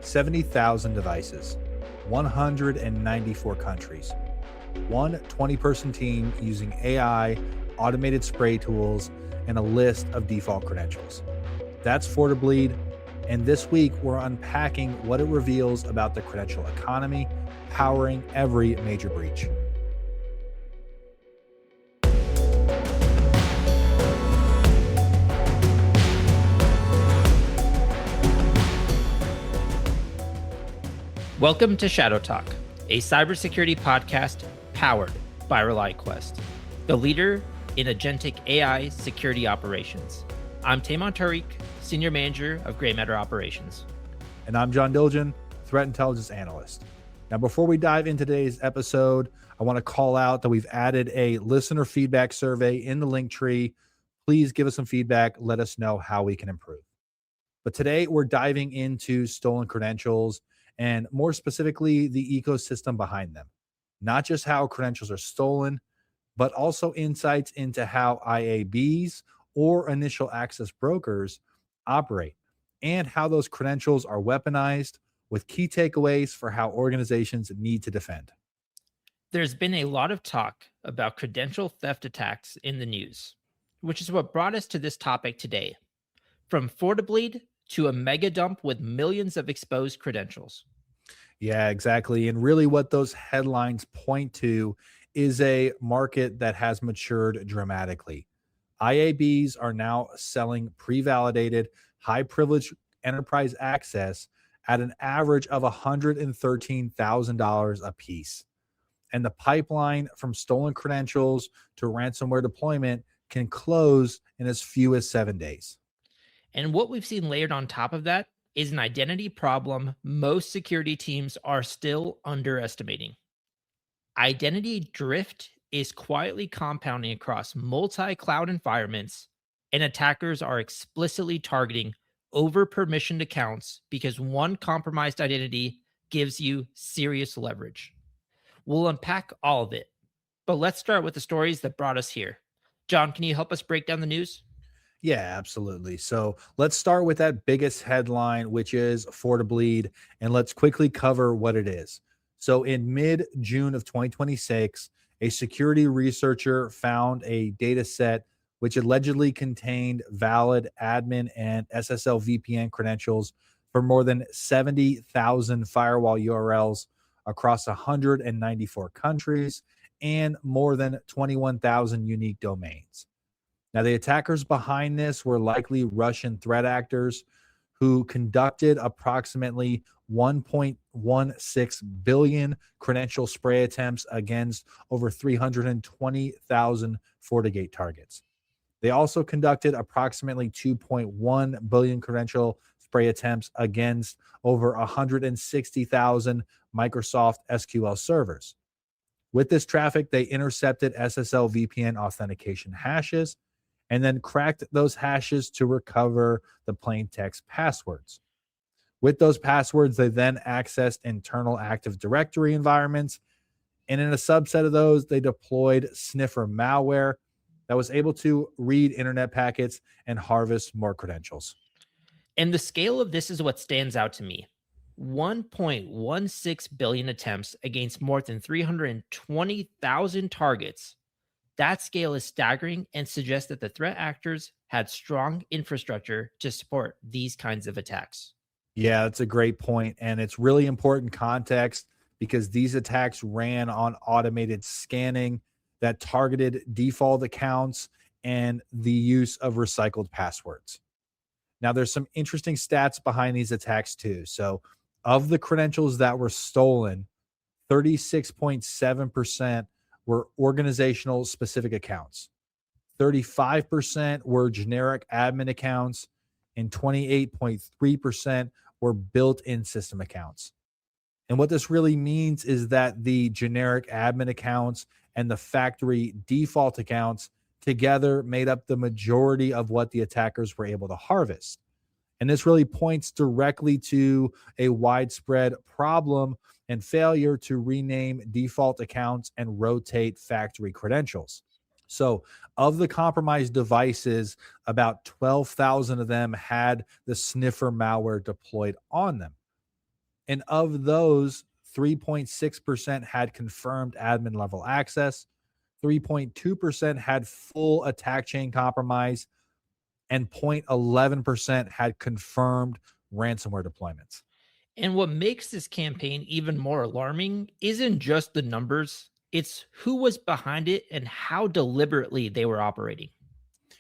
70,000 devices, 194 countries, one 20-person team using AI, automated spray tools, and a list of default credentials. That's FortiBleed, and this week we're unpacking what it reveals about the credential economy, powering every major breach. Welcome to Shadow Talk, a cybersecurity podcast powered by ReliaQuest, the leader in agentic AI security operations. I'm Tehman Tariq, Senior Manager of Gray Matter Operations. And I'm John Dilgen, Threat Intelligence Analyst. Now, before we dive into today's episode, I want to call out that we've added a listener feedback survey in the link tree. Please give us some feedback. Let us know how we can improve. But today we're diving into stolen credentials and more specifically, the ecosystem behind them. Not just how credentials are stolen, but also insights into how IABs or initial access brokers operate and how those credentials are weaponized, with key takeaways for how organizations need to defend. There's been a lot of talk about credential theft attacks in the news, which is what brought us to this topic today. From FortiBleed to a mega dump with millions of exposed credentials. Yeah, exactly. And really what those headlines point to is a market that has matured dramatically. IABs are now selling pre-validated, high-privilege enterprise access at an average of $113,000 a piece. And the pipeline from stolen credentials to ransomware deployment can close in as few as 7 days. And what we've seen layered on top of that is an identity problem most security teams are still underestimating. Identity drift is quietly compounding across multi-cloud environments, and attackers are explicitly targeting over-permissioned accounts because one compromised identity gives you serious leverage. We'll unpack all of it, but let's start with the stories that brought us here. John, can you help us break down the news? Yeah, absolutely. So let's start with that biggest headline, which is FortiBleed, and let's quickly cover what it is. So in mid-June of 2026, a security researcher found a data set which allegedly contained valid admin and SSL VPN credentials for more than 70,000 firewall URLs across 194 countries and more than 21,000 unique domains. Now, the attackers behind this were likely Russian threat actors who conducted approximately 1.16 billion credential spray attempts against over 320,000 FortiGate targets. They also conducted approximately 2.1 billion credential spray attempts against over 160,000 Microsoft SQL servers. With this traffic, they intercepted SSL VPN authentication hashes and then cracked those hashes to recover the plain text passwords. With those passwords, they then accessed internal Active Directory environments, and in a subset of those, they deployed sniffer malware that was able to read internet packets and harvest more credentials. And the scale of this is what stands out to me. 1.16 billion attempts against more than 320,000 targets. That scale is staggering and suggests that the threat actors had strong infrastructure to support these kinds of attacks. Yeah, that's a great point. And it's really important context because these attacks ran on automated scanning that targeted default accounts and the use of recycled passwords. Now, there's some interesting stats behind these attacks too. So of the credentials that were stolen, 36.7% were organizational specific accounts. 35% were generic admin accounts, and 28.3% were built-in system accounts. And what this really means is that the generic admin accounts and the factory default accounts together made up the majority of what the attackers were able to harvest. And this really points directly to a widespread problem and failure to rename default accounts and rotate factory credentials. So of the compromised devices, about 12,000 of them had the sniffer malware deployed on them. And of those, 3.6% had confirmed admin level access, 3.2% had full attack chain compromise, and 0.11% had confirmed ransomware deployments. And what makes this campaign even more alarming isn't just the numbers, it's who was behind it and how deliberately they were operating.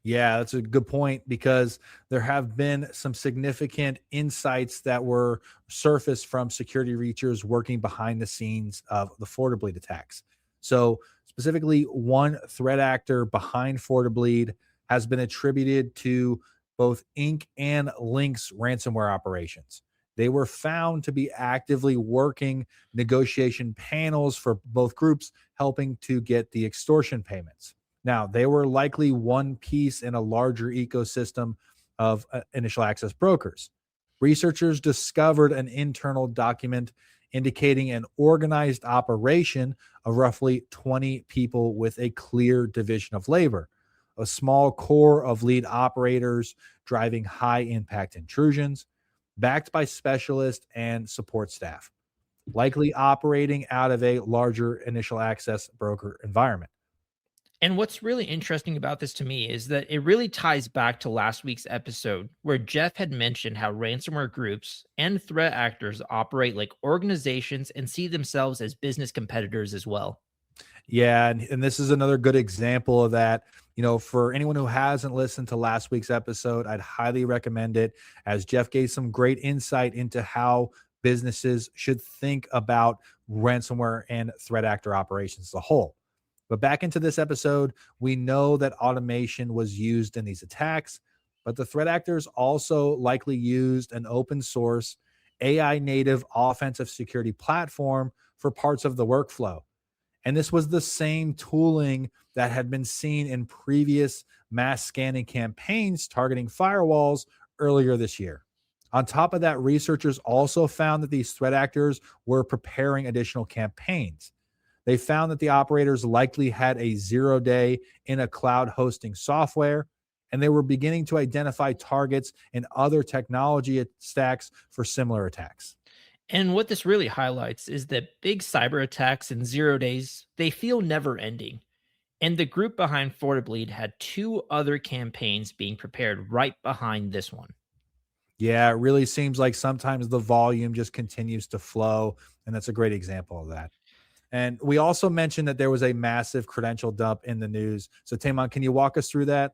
Yeah, that's a good point because there have been some significant insights that were surfaced from security researchers working behind the scenes of the FortiBleed attacks. So, specifically, one threat actor behind FortiBleed has been attributed to both Inc. and Link's ransomware operations. They were found to be actively working negotiation panels for both groups, helping to get the extortion payments. Now, they were likely one piece in a larger ecosystem of initial access brokers. Researchers discovered an internal document indicating an organized operation of roughly 20 people with a clear division of labor, a small core of lead operators driving high impact intrusions, backed by specialists and support staff, likely operating out of a larger initial access broker environment. And what's really interesting about this to me is that it really ties back to last week's episode where Jeff had mentioned how ransomware groups and threat actors operate like organizations and see themselves as business competitors as well. Yeah, and this is another good example of that. For anyone who hasn't listened to last week's episode, I'd highly recommend it as Jeff gave some great insight into how businesses should think about ransomware and threat actor operations as a whole. But back into this episode, we know that automation was used in these attacks, but the threat actors also likely used an open source AI native offensive security platform for parts of the workflow. And this was the same tooling that had been seen in previous mass scanning campaigns targeting firewalls earlier this year. On top of that, researchers also found that these threat actors were preparing additional campaigns. They found that the operators likely had a 0 day in a cloud hosting software, and they were beginning to identify targets in other technology stacks for similar attacks. And what this really highlights is that big cyber attacks in 0 days, they feel never ending. And the group behind FortiBleed had two other campaigns being prepared right behind this one. Yeah, it really seems like sometimes the volume just continues to flow, and that's a great example of that. And we also mentioned that there was a massive credential dump in the news. So, Tehman, can you walk us through that?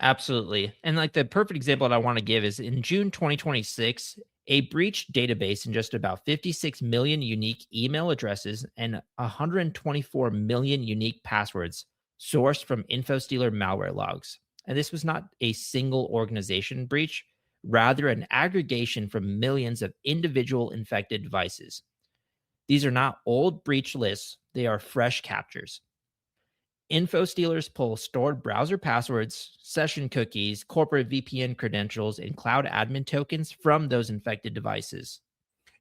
Absolutely. And like the perfect example that I want to give is in June 2026, a breached database in just about 56 million unique email addresses and 124 million unique passwords sourced from InfoStealer malware logs. And this was not a single organization breach, rather, an aggregation from millions of individual infected devices. These are not old breach lists, they are fresh captures. Info stealers pull stored browser passwords, session cookies, corporate VPN credentials, and cloud admin tokens from those infected devices.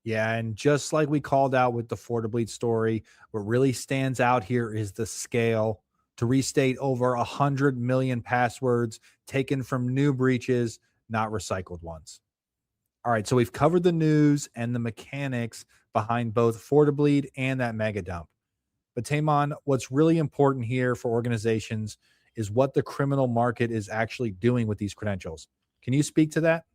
Yeah, and just like we called out with the FortiBleed story, what really stands out here is the scale. To restate, over 100 million passwords taken from new breaches, not recycled ones. All right, so we've covered the news and the mechanics behind both FortiBleed and that mega dump. But Taman, what's really important here for organizations is what the criminal market is actually doing with these credentials. Can you speak to that?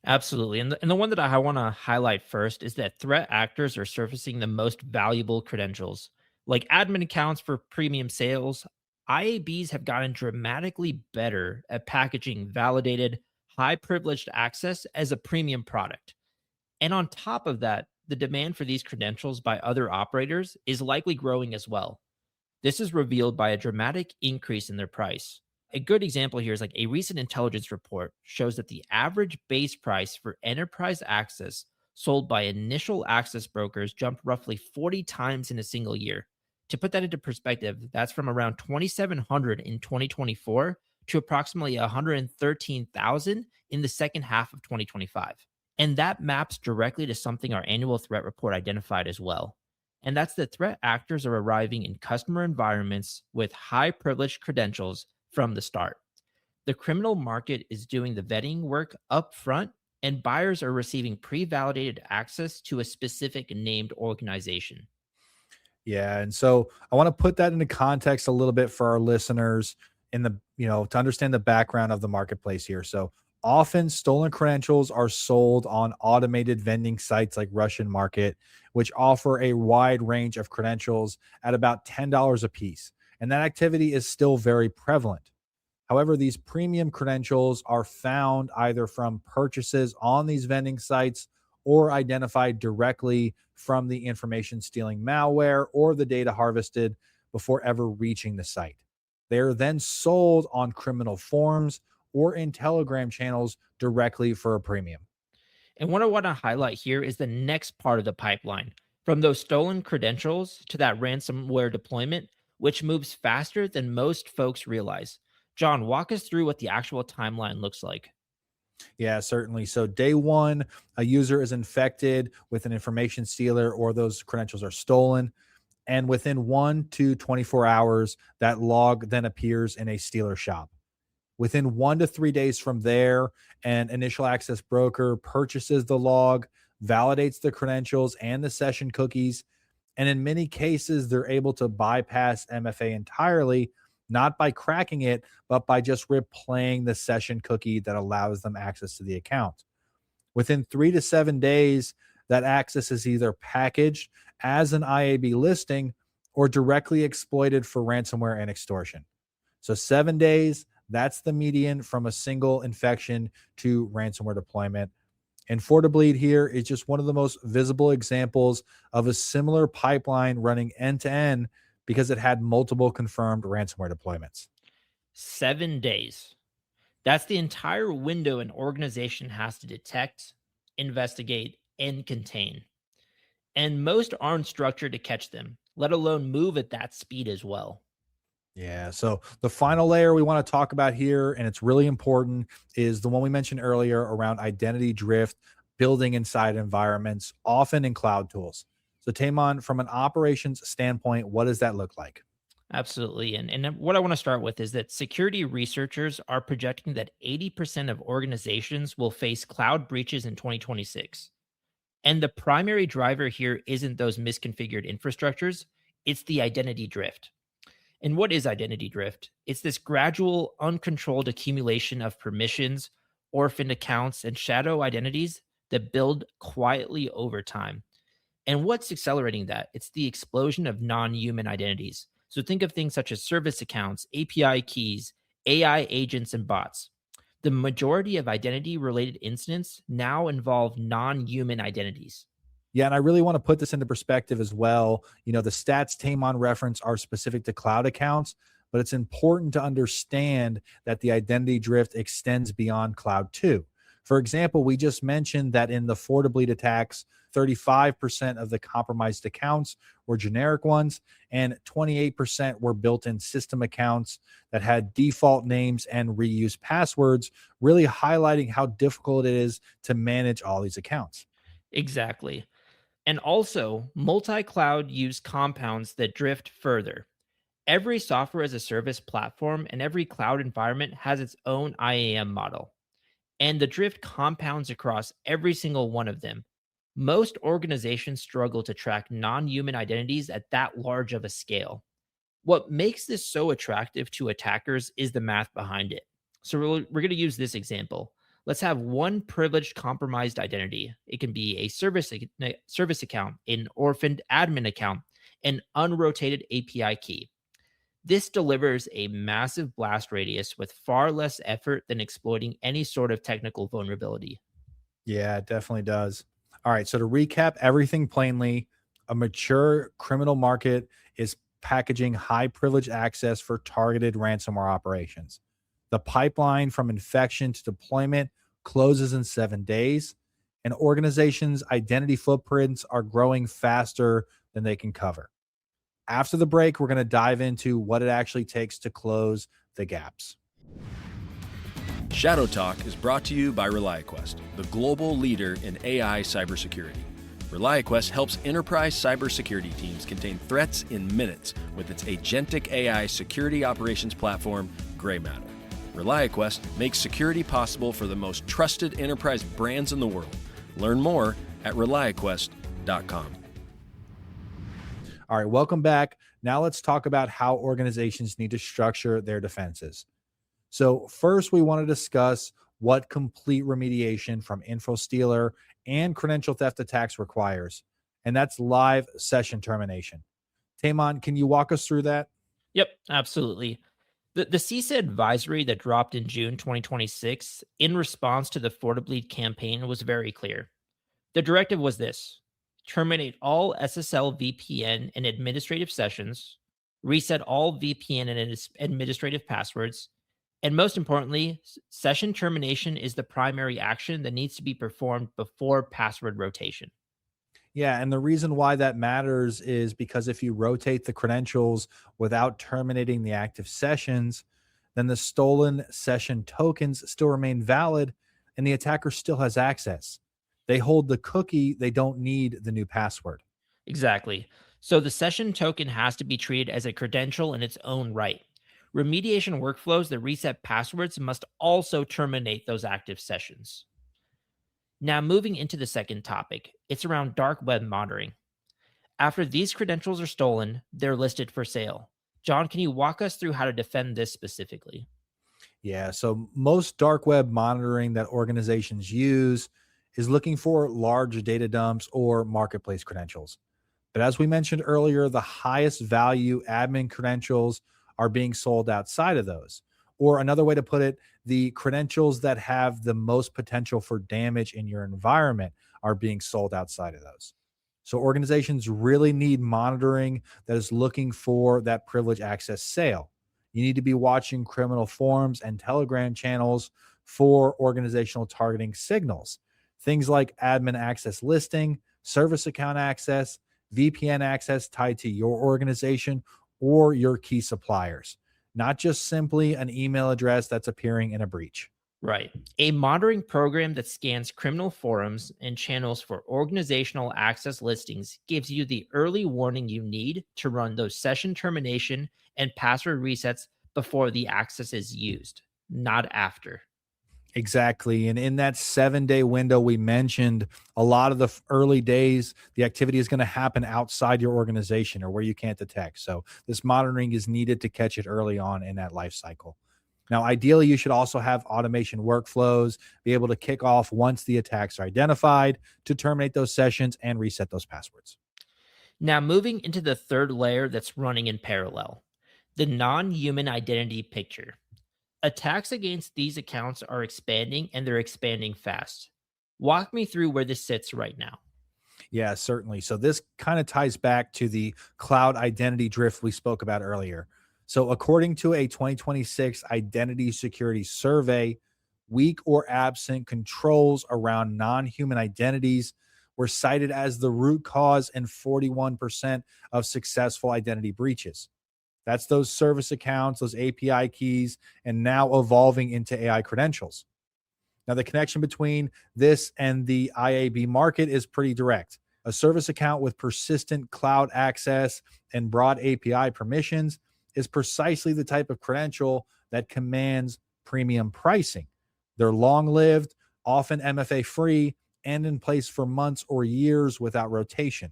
Absolutely. And the one that I want to highlight first is that threat actors are surfacing the most valuable credentials. Like admin accounts for premium sales, IABs have gotten dramatically better at packaging validated, high privileged access as a premium product. And on top of that, the demand for these credentials by other operators is likely growing as well. This is revealed by a dramatic increase in their price. A good example here is like a recent intelligence report shows that the average base price for enterprise access sold by initial access brokers jumped roughly 40 times in a single year. To put that into perspective, that's from around 2,700 in 2024 to approximately 113,000 in the second half of 2025. And that maps directly to something our annual threat report identified as well. And that's that threat actors are arriving in customer environments with high privileged credentials from the start. The criminal market is doing the vetting work up front, and buyers are receiving pre-validated access to a specific named organization. Yeah, and so I want to put that into context a little bit for our listeners in the, to understand the background of the marketplace here. So often stolen credentials are sold on automated vending sites like Russian Market, which offer a wide range of credentials at about $10 a piece. And that activity is still very prevalent. However, these premium credentials are found either from purchases on these vending sites or identified directly from the information stealing malware or the data harvested before ever reaching the site. They are then sold on criminal forums or in Telegram channels directly for a premium. And what I want to highlight here is the next part of the pipeline, from those stolen credentials to that ransomware deployment, which moves faster than most folks realize. John, walk us through what the actual timeline looks like. Yeah, certainly. So, day one, a user is infected with an information stealer or those credentials are stolen. And within 1 to 24 hours, that log then appears in a stealer shop. Within 1 to 3 days from there, an initial access broker purchases the log, validates the credentials and the session cookies. And in many cases, they're able to bypass MFA entirely, not by cracking it, but by just replaying the session cookie that allows them access to the account. Within 3 to 7 days, that access is either packaged as an IAB listing or directly exploited for ransomware and extortion. So 7 days, that's the median from a single infection to ransomware deployment. And FortiBleed here is just one of the most visible examples of a similar pipeline running end to end because it had multiple confirmed ransomware deployments. 7 days. That's the entire window an organization has to detect, investigate, and contain. And most aren't structured to catch them, let alone move at that speed as well. Yeah. So the final layer we want to talk about here, and it's really important, is the one we mentioned earlier around identity drift, building inside environments, often in cloud tools. So, Tehman, from an operations standpoint, what does that look like? Absolutely. And what I want to start with is that security researchers are projecting that 80% of organizations will face cloud breaches in 2026. And the primary driver here isn't those misconfigured infrastructures, it's the identity drift. And what is identity drift? It's this gradual, uncontrolled accumulation of permissions, orphaned accounts, and shadow identities that build quietly over time. And what's accelerating that? It's the explosion of non human identities. So think of things such as service accounts, API keys, AI agents, and bots. The majority of identity related incidents now involve non human identities. Yeah, and I really want to put this into perspective as well. The stats Tamon reference are specific to cloud accounts, but it's important to understand that the identity drift extends beyond cloud too. For example, we just mentioned that in the FortiBleed attacks, 35% of the compromised accounts were generic ones, and 28% were built in system accounts that had default names and reused passwords, really highlighting how difficult it is to manage all these accounts. Exactly. And also, multi cloud use compounds that drift further. Every software as a service platform and every cloud environment has its own IAM model, and the drift compounds across every single one of them. Most organizations struggle to track non human identities at that large of a scale. What makes this so attractive to attackers is the math behind it. So we're going to use this example. Let's have one privileged compromised identity. It can be a service account, an orphaned admin account, an unrotated API key. This delivers a massive blast radius with far less effort than exploiting any sort of technical vulnerability. Yeah, it definitely does. All right. So to recap everything plainly, a mature criminal market is packaging high privilege access for targeted ransomware operations. The pipeline from infection to deployment closes in 7 days, and organizations' identity footprints are growing faster than they can cover. After the break, we're going to dive into what it actually takes to close the gaps. Shadow Talk is brought to you by ReliaQuest, the global leader in AI cybersecurity. ReliaQuest helps enterprise cybersecurity teams contain threats in minutes with its agentic AI security operations platform, Grey Matter. ReliaQuest makes security possible for the most trusted enterprise brands in the world. Learn more at ReliaQuest.com. All right, welcome back. Now let's talk about how organizations need to structure their defenses. So first, we want to discuss what complete remediation from InfoStealer and credential theft attacks requires, and that's live session termination. Tehman, can you walk us through that? Yep, absolutely. The CISA advisory that dropped in June 2026 in response to the FortiBleed campaign was very clear. The directive was this: terminate all SSL VPN and administrative sessions, reset all VPN and administrative passwords, and most importantly, session termination is the primary action that needs to be performed before password rotation. Yeah, and the reason why that matters is because if you rotate the credentials without terminating the active sessions, then the stolen session tokens still remain valid and the attacker still has access. They hold the cookie, they don't need the new password. Exactly. So the session token has to be treated as a credential in its own right. Remediation workflows that reset passwords must also terminate those active sessions. Now, moving into the second topic, it's around dark web monitoring. After these credentials are stolen, they're listed for sale. John, can you walk us through how to defend this specifically? Yeah, so most dark web monitoring that organizations use is looking for large data dumps or marketplace credentials. But as we mentioned earlier, the highest value admin credentials are being sold outside of those. Or another way to put it, the credentials that have the most potential for damage in your environment are being sold outside of those. So organizations really need monitoring that is looking for that privilege access sale. You need to be watching criminal forums and Telegram channels for organizational targeting signals. Things like admin access listing, service account access, VPN access tied to your organization or your key suppliers, not just simply an email address that's appearing in a breach. Right. A monitoring program that scans criminal forums and channels for organizational access listings gives you the early warning you need to run those session termination and password resets before the access is used, not after. Exactly. And in that 7-day window we mentioned, a lot of the early days, the activity is going to happen outside your organization or where you can't detect. So this monitoring is needed to catch it early on in that life cycle. Now, ideally, you should also have automation workflows, be able to kick off once the attacks are identified to terminate those sessions and reset those passwords. Now, moving into the third layer that's running in parallel, the non human identity picture. Attacks against these accounts are expanding and they're expanding fast. Walk me through where this sits right now. Yeah, certainly. So this kind of ties back to the cloud identity drift we spoke about earlier. So according to a 2026 identity security survey, weak or absent controls around non-human identities were cited as the root cause in 41% of successful identity breaches. That's those service accounts, those API keys, and now evolving into AI credentials. Now, the connection between this and the IAB market is pretty direct. A service account with persistent cloud access and broad API permissions is precisely the type of credential that commands premium pricing. They're long lived, often MFA free, and in place for months or years without rotation.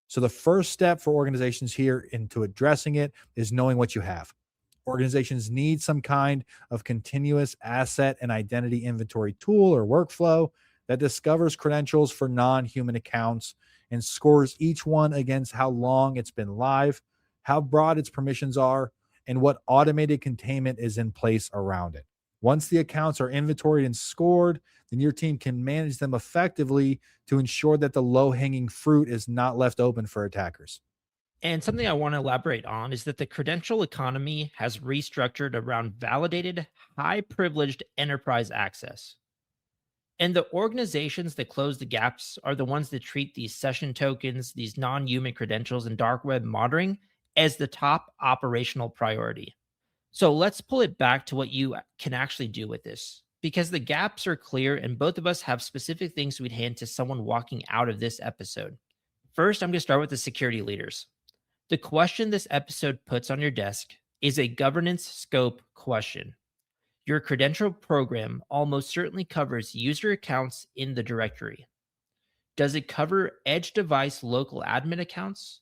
So, the first step for organizations here into addressing it is knowing what you have. Organizations need some kind of continuous asset and identity inventory tool or workflow that discovers credentials for non-human accounts and scores each one against how long it's been live, how broad its permissions are, and what automated containment is in place around it. Once the accounts are inventoried and scored, then your team can manage them effectively to ensure that the low-hanging fruit is not left open for attackers. And something I want to elaborate on is that the credential economy has restructured around validated, high privileged enterprise access. And the organizations that close the gaps are the ones that treat these session tokens, these non human credentials, and dark web monitoring as the top operational priority. So let's pull it back to what you can actually do with this, because the gaps are clear and both of us have specific things we'd hand to someone walking out of this episode. First, I'm going to start with the security leaders. The question this episode puts on your desk is a governance scope question. Your Credential program almost certainly covers user accounts in the directory. Does it cover edge device local admin accounts?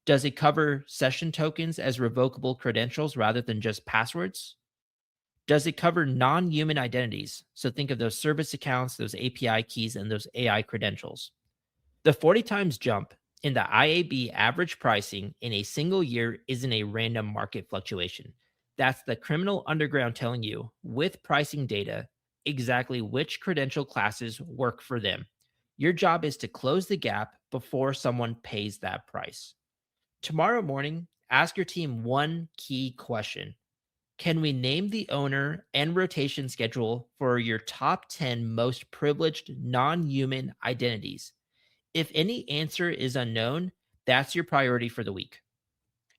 Does it cover session tokens as revocable credentials rather than just passwords? Does it cover non-human identities? So think of those service accounts, those API keys, and those AI credentials. The 40 times jump in the IAB average pricing in a single year isn't a random market fluctuation. That's the criminal underground telling you, with pricing data, exactly which credential classes work for them. Your job is to close the gap before someone pays that price. Tomorrow morning, ask your team one key question. Can we name the owner and rotation schedule for your top 10 most privileged non-human identities? If any answer is unknown, that's your priority for the week.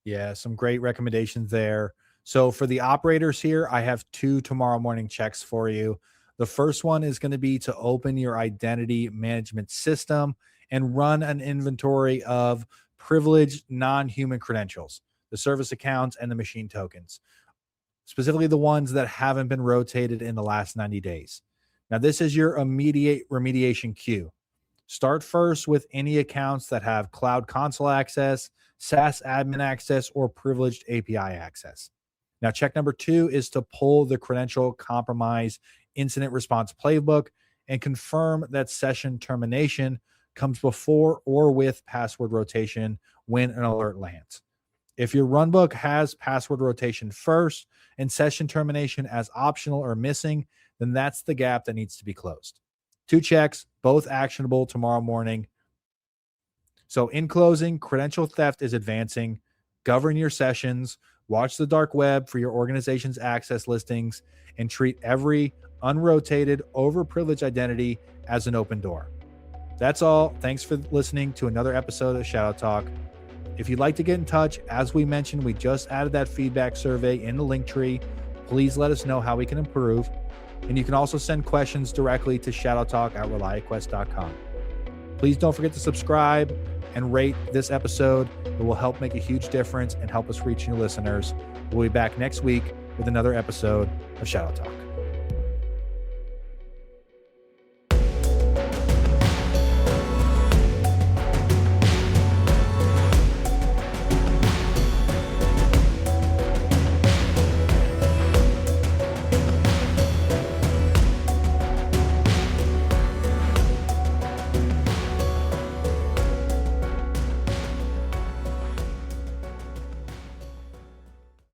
Yeah, some great recommendations there. So for the operators here, I have 2 tomorrow morning checks for you. The first one is going to be to open your identity management system and run an inventory of privileged non-human credentials, the service accounts and the machine tokens, specifically the ones that haven't been rotated in the last 90 days. Now, this is your immediate remediation queue. Start first with any accounts that have cloud console access, SaaS admin access, or privileged API access. Now, check number 2 is to pull the credential compromise incident response playbook and confirm that session termination comes before or with password rotation when an alert lands. If your runbook has password rotation first and session termination as optional or missing, then that's the gap that needs to be closed. 2 checks, both actionable tomorrow morning. So in closing, credential theft is advancing. Govern your sessions, watch the dark web for your organization's access listings, and treat every unrotated, overprivileged identity as an open door. That's all. Thanks for listening to another episode of Shadow Talk. If you'd like to get in touch, as we mentioned, we just added that feedback survey in the link tree. Please let us know how we can improve. And you can also send questions directly to shadowtalk@reliaquest.com. Please don't forget to subscribe and rate this episode. It will help make a huge difference and help us reach new listeners. We'll be back next week with another episode of Shadow Talk.